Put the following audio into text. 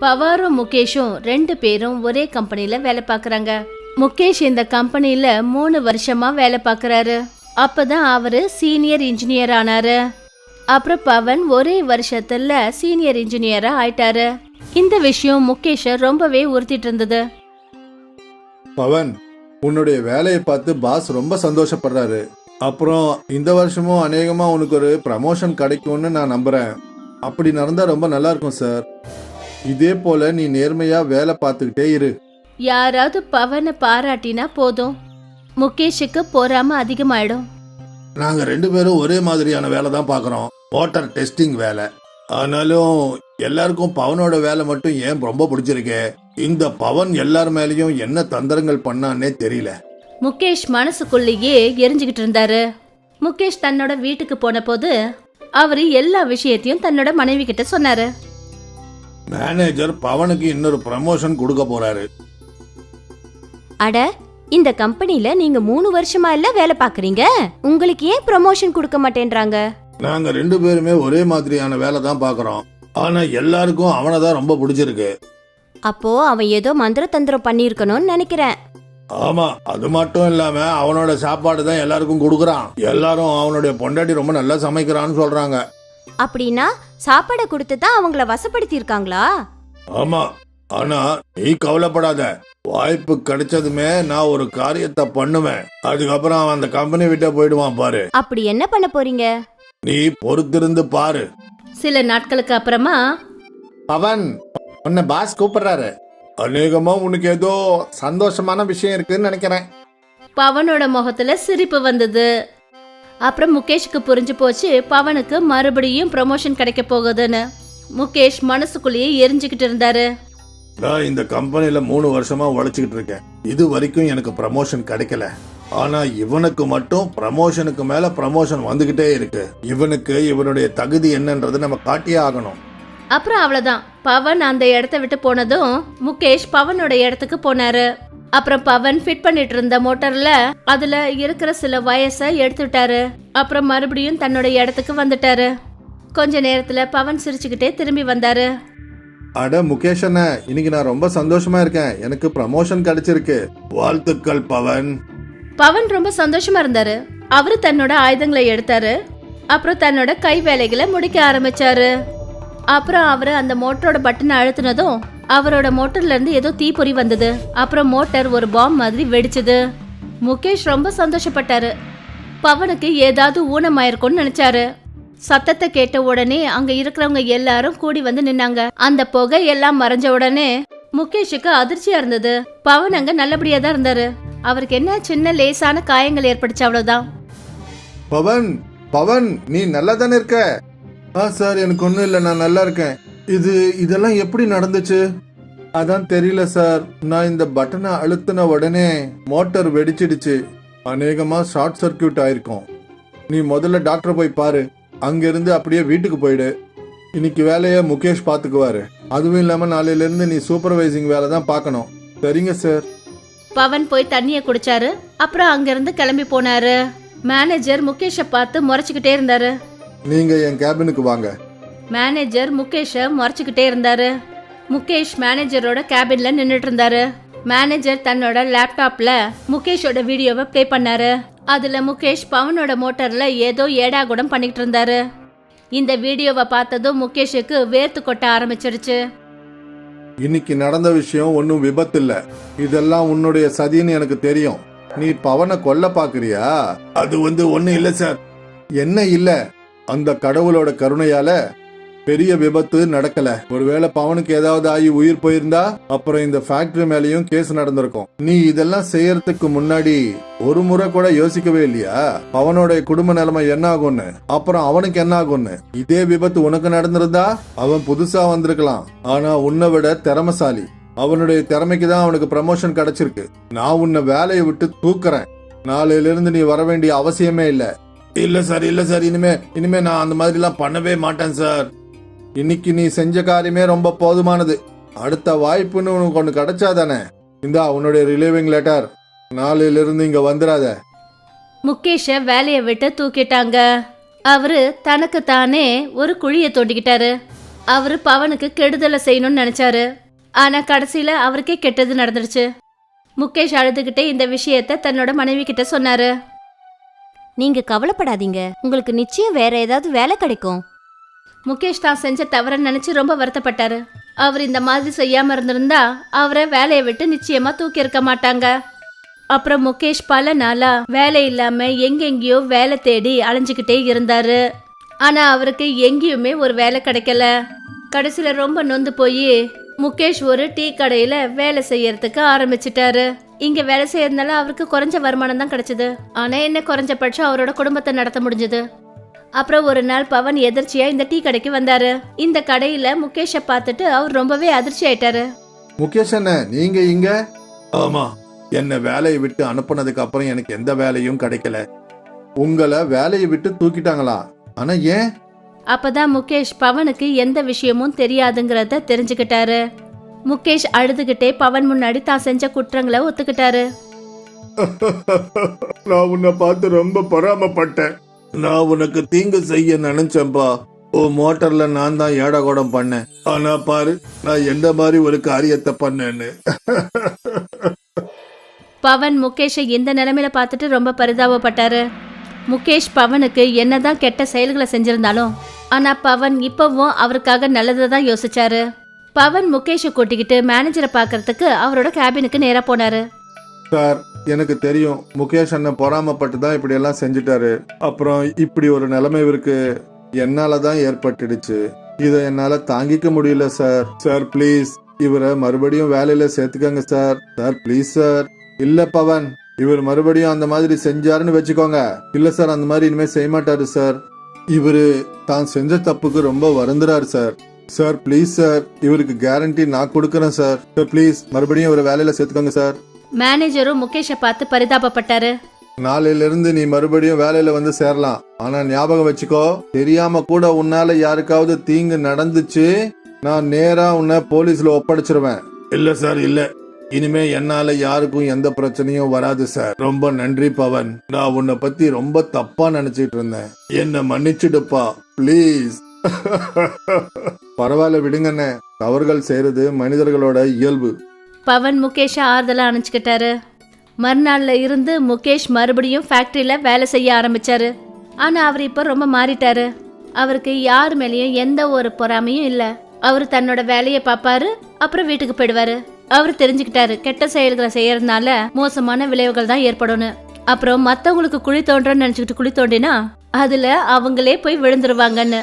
பவாரும் முகேஷும் 2 பேரும் ஒரே கம்பெனில வேலை பார்க்கறாங்க. முகேஷ் இந்த கம்பெனில 3 வருஷமா வேலை பார்க்கறாரு. அப்பதான் அவரு சீனியர் இன்ஜினியர் ஆனாரு. அப்புறம் பவன் ஒரே வருஷத்துல சீனியர் இன்ஜினியரா ஆயிட்டாரு. இந்த விஷயம் முகேஷ ரொம்பவே உறுத்திட்டு இருந்தது. பவன், உன்னுடைய வேலையை பார்த்து பாஸ் ரொம்ப சந்தோஷப்படுறாரு. அப்புறம் இந்த வருஷமும் அநேகமா உனக்கு ஒரு ப்ரமோஷன் கிடைக்கும்னு நான் நம்புறேன். அப்படி நடந்தா ரொம்ப நல்லா இருக்கும் சார். இதே போல நீ நேர்மையா வேலை பார்த்துக்கிட்டே இரு. யாராவது பவனை பாராட்டினா போதும், முகேஷுக்கு பொறாம அதிகமாயிடும். நாங்க 2 பேரும் ஒரே மாதிரியான வேலை தான் பார்க்குறோம், வாட்டர் டெஸ்டிங் வேலை. ஆனாலும் எல்லாருக்கும் பவனோட வேலை மட்டும் ஏன் ரொம்ப பிடிச்சிருக்கு? இந்த பவன் எல்லார் மேலேயும் என்ன தந்திரங்கள் பண்ணான்னே தெரியல. முகேஷ் மனசுக்குள்ளேயே எரிஞ்சுக்கிட்டு இருந்தாரு. முகேஷ் தன்னோட வீட்டுக்கு போன போது அவரு எல்லா விஷயத்தையும் தன்னோட மனைவி கிட்ட சொன்னாரு. மேனேஜர் பவனுக்கு இன்னொரு ப்ரமோஷன் கொடுக்க போறாரு. அட, இந்த கம்பெனில நீங்க 3 வருஷமா இல்ல வேலை பாக்குறீங்க, உங்களுக்கு ஏன் ப்ரமோஷன் கொடுக்க மாட்டேன்றாங்க? நாங்க 2 பேருமே ஒரே மாதிரியான வேலை தான் பாக்குறோம். ஆனா எல்லாருக்கும் அவனை தான் ரொம்ப பிடிச்சிருக்கு. அப்போ அவன் ஏதோ மந்திர தந்திரம் பண்ணிருக்கணும்னு நினைக்கிறேன். ஆமா, அது மட்டும் இல்லாம அவனோட சாப்பாடு தான் எல்லாருக்கும் கொடுக்கறான். எல்லாரும் அவனுடைய பொண்டாட்டி ரொம்ப நல்லா சமைக்கிறான்னு சொல்றாங்க. அப்படின்னா சாப்பாடை கொடுத்து தான் அவங்கள வசப்படுத்தி இருக்காங்களா? ஆமா, ஆனா நீ கவலைப்படாத. வாய்ப்பு கிடைச்சதுமே நான் ஒரு காரியத்தை பண்ணுவேன். அதுக்கப்புறம் அவன் அந்த கம்பெனி விட்டே போயிடுவான் பாரு. அப்படி என்ன பண்ண போறீங்க? நீ பொறுத்திருந்து பாரு. சில நாட்களுக்கு அப்புறமா, பவன், உன்னை பாஸ் கூப்பிடுறாரு. அநேகமா உனக்கு ஏதோ சந்தோஷமான விஷயம் இருக்குன்னு நினைக்கிறேன். பவனோட முகத்துல சிரிப்பு வந்தது. அப்புறம் முகேஷுக்கு புரிஞ்சு போச்சு பவனுக்கு மறுபடியும் ப்ரமோஷன் கிடைக்க போகுதுன்னு. முகேஷ் மனசுக்குள்ளேயே எரிஞ்சுக்கிட்டு இருந்தாரு. நான் இந்த கம்பெனில 3 வருஷமா உழைச்சிக்கிட்டு இருக்கேன். இது வரைக்கும் எனக்கு ப்ரமோஷன் கிடைக்கல. ஆனா இவனுக்கு மட்டும் ப்ரமோஷனுக்கு மேல ப்ரமோஷன் வந்துகிட்டே இருக்கு. இவனுக்கு இவனுடைய தகுதி என்னன்றது நம்ம காட்டியே ஆகணும். அப்புறம் அவ்வளவுதான், பவன் அந்த இடத்த விட்டு போனதும் முகேஷ் பவனோட இடத்துக்கு போனாரு. அப்புறம் பவன் ஃபிட் பண்ணிட்டு இருந்த மோட்டார்ல அதுல இருக்கிற சில வயசை எடுத்துட்டாரு. அப்புறம் மறுபடியும் தன்னோட இடத்துக்கு வந்துட்டாரு. கொஞ்ச நேரத்துல பவன் சிரிச்சுக்கிட்டே திரும்பி வந்தாரு. அட முகேஷ் அண்ணா, இன்னைக்கு நான் ரொம்ப சந்தோஷமா இருக்கேன். எனக்கு ப்ரமோஷன் கிடைச்சிருக்கு. வாழ்த்துக்கள் பவன். பவன் ரொம்ப சந்தோஷமா இருந்தாரு. அவரு தன்னோட ஆயுதங்களை எடுத்தாரு. அப்புறம் தன்னோட கை வேலைகளை முடிக்க ஆரம்பிச்சாரு. அப்புறம் அவரு அந்த மோட்டரோட பட்டனை அழுத்தினதும் அவரோட மோட்டர்ல இருந்து ஏதோ தீப்பொறி வந்தது. அப்புறம் மோட்டார் ஒரு பாம் மாதிரி வெடிச்சது. முகேஷ் ரொம்ப சந்தோஷப்பட்டாரு. பவனுக்கு ஏதாவது ஊனமாயிருக்கும்னு நினைச்சாரு. சத்தத்தை கேட்ட உடனே அங்க இருக்கிறவங்க எல்லாரும் கூடி வந்து நின்னாங்க. அந்த புகை எல்லாம் மறைஞ்ச உடனே முகேஷுக்கு அதிர்ச்சியா இருந்தது. பவன் அங்க நல்லபடியா தான் இருந்தாரு. அவருக்கு என்ன சின்ன லேசான காயங்கள் ஏற்பட்டுச்சு, அவ்வளவுதான். பவன், பவன், நீ நல்லா தானே இருக்க? சார், எனக்கு ஒன்றும் இல்லை, நான் நல்லா இருக்கேன். இதெல்லாம் எப்படி நடந்துச்சு? அதான் தெரியல சார். நான் இந்த பட்டனை அழுத்தின உடனே மோட்டார் வெடிச்சிடுச்சு. அநேகமா ஷார்ட் சர்க்கியூட் ஆயிருக்கும். நீ முதல்ல டாக்டரை போய் பாரு. அங்கிருந்து அப்படியே வீட்டுக்கு போயிடு. இன்னைக்கு வேலையை முகேஷ் பார்த்துக்குவாரு. அதுவும் இல்லாம நாளையில இருந்து நீ சூப்பர்வைசிங் வேலை தான் பார்க்கணும். சரிங்க சார். பவன் போய் தண்ணிய குடிச்சாரு. அப்புறம் அங்கிருந்து கிளம்பி போனாரு. மேனேஜர் முகேஷை பார்த்து முறைச்சுக்கிட்டே இருந்தாரு. நீங்க என் கேபினுக்கு வாங்க. மேனேஜர் முகேஷ முறைச்சுக்கிட்டே இருந்தாரு. முகேஷ் மேனேஜரோட கேபின்ல நின்னுட்டு இருந்தாரு. மேனேஜர் தன்னோட லேப்டாப்ல முகேஷோட வீடியோவை ப்ளே பண்ணாரு. அதுல முகேஷ் பவனோட மோட்டார்ல ஏதோ ஏடாகுடம் பண்ணிட்டு இருந்தாரு. இந்த வீடியோவை பார்த்ததும் முகேஷுக்கு வேர்த்து கொட்ட ஆரம்பிச்சிருச்சு. இன்னைக்கு நடந்த விஷயம் ஒன்னும் விபத்து இல்ல. இதெல்லாம் உன்னுடைய சதின்னு எனக்கு தெரியும். நீ பவனை கொல்ல பாக்குறியா? அது ஒண்ணு இல்ல சார். என்ன இல்ல? அந்த கடவுளோட கருணையால பெரிய விபத்து நடக்கல. ஒருவேளை பவனுக்கு ஏதாவது ஆகி உயிர் போயிருந்தா அப்புறம் இந்த ஃபேக்டரி மேலயும் கேஸ் நடந்திருக்கும். நீ இதெல்லாம் செய்யறதுக்கு முன்னாடி ஒரு முறை கூட யோசிக்கவே இல்லையா? பவனோட குடும்ப நிலைமை என்ன ஆகும்னு, அப்புறம் அவனுக்கு என்ன ஆகும்னு? இதே விபத்து உனக்கு நடந்திருந்தா அவன் புதுசா வந்திருக்கலாம். ஆனா உன்னை விட திறமைசாலி. அவனுடைய திறமைக்கு தான் அவனுக்கு ப்ரமோஷன் கிடைச்சிருக்கு. நான் உன்னை வேலையை விட்டு தூக்குறேன். நாளையில இருந்து நீ வர வேண்டிய அவசியமே இல்ல. இல்ல சார், இல்ல சார், இனிமே நான் அந்த மாதிரி எல்லாம் பண்ணவே மாட்டேன் சார். இன்னைக்கு நீ செஞ்ச காரியமே ரொம்ப போதுமானது. அடுத்த வாய்ப்புன்னு உனக்கு ஒண்ணு கிடைச்சாதானே? இந்தா உன்னுடைய ரிலீவிங் லெட்டர். நாளையில இருந்து இங்க வந்துடாத. முகேஷ வேலையை விட்டு தூக்கிட்டாங்க. அவரு தனக்கு தானே ஒரு குழிய தோண்டிக்கிட்டாரு. அவரு பவனுக்கு கெடுதலை செய்யணும்னு நினைச்சாரு. ஆனா கடைசியில அவருக்கே கெட்டது நடந்துடுச்சு. முகேஷ் அழுதுகிட்டே இந்த விஷயத்த தன்னோட மனைவி கிட்ட சொன்னாரு. நீங்க கவலைப்படாதீங்க, உங்களுக்கு நிச்சயம் வேற ஏதாவது வேலை கிடைக்கும். முகேஷ் தான் செஞ்ச தவறன்னு நினைச்சு ரொம்ப வருத்தப்பட்டாரு. அவர் இந்த மாதிரி செய்யாம இருந்திருந்தா அவரை வேலையை விட்டு நிச்சயமா தூக்கி இருக்க மாட்டாங்க. அப்புறம் முகேஷ் பல நாளா வேலை இல்லாம எங்கெங்கயோ வேலை தேடி அலைஞ்சுக்கிட்டே இருந்தாரு. ஆனா அவருக்கு எங்கேயுமே ஒரு வேலை கிடைக்கல. கடைசியில ரொம்ப நொந்து போய் முகேஷ் ஒரு டீ கடையில வேலை செய்யறதுக்கு ஆரம்பிச்சிட்டாரு. இங்க வேலை செய்யறதுனால அவருக்கு குறைஞ்ச வருமானம் தான் கிடைச்சது. ஆனா என்ன குறைஞ்சபட்சம் அவரோட குடும்பத்தை நடத்த முடிஞ்சது. அப்புறம் ஒரு நாள் பவன் எதிர்ச்சியா இந்த டீ கடைக்கு வந்தாரு. இந்த கடையில முகேஷை பார்த்துட்டு அவர் ரொம்பவே அதிர்ச்சி ஆயிட்டாரு. முகேஷ் அண்ணே, நீங்க இங்க? ஆமா, என்ன வேலையை விட்டு அனுப்புனதுக்கு அப்புறம் எனக்கு எந்த வேலையும் கிடைக்கல. உங்களை வேலையை விட்டு தூக்கிட்டாங்களா? ஆனா ஏன்? அப்பதான் முகேஷ் பவனுக்கு எந்த விஷயமும் தெரியாதுங்கிறத தெரிஞ்சுக்கிட்டாரு. முகேஷ் அழுதுகிட்டே பவன் முன்னாடி தான் செஞ்ச குற்றங்களை ஒத்துக்கிட்டாரு. நான் உன்னை பார்த்து ரொம்ப பொறாமப்பட்டேன். நான் உனக்கு தீங்கு செய்ய நினைச்சேன்பா. மோட்டர்ல நான் தான் ஏடகோடம் பண்ணேன். ஆனா பாரு, நான் எந்த மாதிரி ஒரு காரியத்தை பண்ணேன்னு. பவன் முகேஷை இந்த நிலைமையில பார்த்துட்டு ரொம்ப பரிதாபப்பட்டாரு. முகேஷ் பவனுக்கு என்னதான் கெட்ட செயல்களை செஞ்சிருந்தாலும் ஆனா பவன் இப்பவும் அவருக்காக நல்லதை தான் யோசிச்சாரு. பவன் முகேஷை கூட்டிக்கிட்டு மேனேஜரை பார்க்கறதுக்கு அவரோட கேபினுக்கு நேரா போனாரு. சார், எனக்கு தெரியும் முகேஷ் அண்ணன் பொறாமப்பட்டு தான் இப்படி எல்லாம் செஞ்சுட்டாரு. அப்புறம் இப்படி ஒரு நிலைமை இவருக்கு என்னாலதான் ஏற்பட்டுடுச்சு. இதை என்னால தாங்கிக்க முடியல சார். சார் ப்ளீஸ் இவரை மறுபடியும் வேலையில சேர்த்துக்கங்க சார். Sir please sir. இல்ல பவன், இவர் மறுபடியும் அந்த மாதிரி செஞ்சாருன்னு வச்சுக்கோங்க. இல்ல சார், அந்த மாதிரி இனிமே செய்ய மாட்டாரு சார். இவரு தான் செஞ்ச தப்புக்கு ரொம்ப வருந்துறாரு சார். சார் ப்ளீஸ் சார், இவருக்கு கேரண்டி நான் கொடுக்கறேன் சார். சார் ப்ளீஸ் மறுபடியும் இவரை வேலையில சேர்த்துக்கோங்க சார். மேனேஜரும் முகேஷை பார்த்து பரிதாபப்பட்டாரு. நாளையில இருந்து நீ மறுபடியும் வேலையில வந்து சேரலாம். ஆனா ஞாபகம் வச்சுக்கோ, தெரியாம கூட உன்னால யாருக்காவது தீங்கு நடந்துச்சு, நான் நேரா உன்னை போலீஸ்ல ஒப்படைச்சிருவேன். இல்ல சார், இல்ல, இனிமே என்னால யாருக்கும் எந்த பிரச்சனையும் வராது சார். ரொம்ப நன்றி பவன். நான் உன்னை பத்தி ரொம்ப தப்பா நினைச்சிட்டு இருந்தேன். என்ன மன்னிச்சிடுப்பா ப்ளீஸ். பரவாயில்ல விடுங்கண்ணே, தவறுகள் செய்யறது மனிதர்களோட இயல்பு. பவன் முகேஷை ஆறுதலா அணைச்சுக்கிட்டாரு. மறுநாள்ல இருந்து முகேஷ் மறுபடியும் ஃபேக்டரியில வேலை செய்ய ஆரம்பிச்சாரு. ஆனா அவர் இப்ப ரொம்ப மாறிட்டாரு. அவருக்கு யார் மேலேயும் எந்த ஒரு பொறாமையும் இல்ல. அவரு தன்னோட வேலையை பார்ப்பாரு, அப்புறம் வீட்டுக்கு போயிடுவாரு. அவர் தெரிஞ்சுக்கிட்டாரு கெட்ட செயல்களை செய்யறதுனால மோசமான விளைவுகள் தான் ஏற்படும்னு. அப்புறம் மத்தவங்களுக்கு குழி தோன்றன்னு நினைச்சுக்கிட்டு குழி தோண்டினா அதுல அவங்களே போய் விழுந்துருவாங்கன்னு.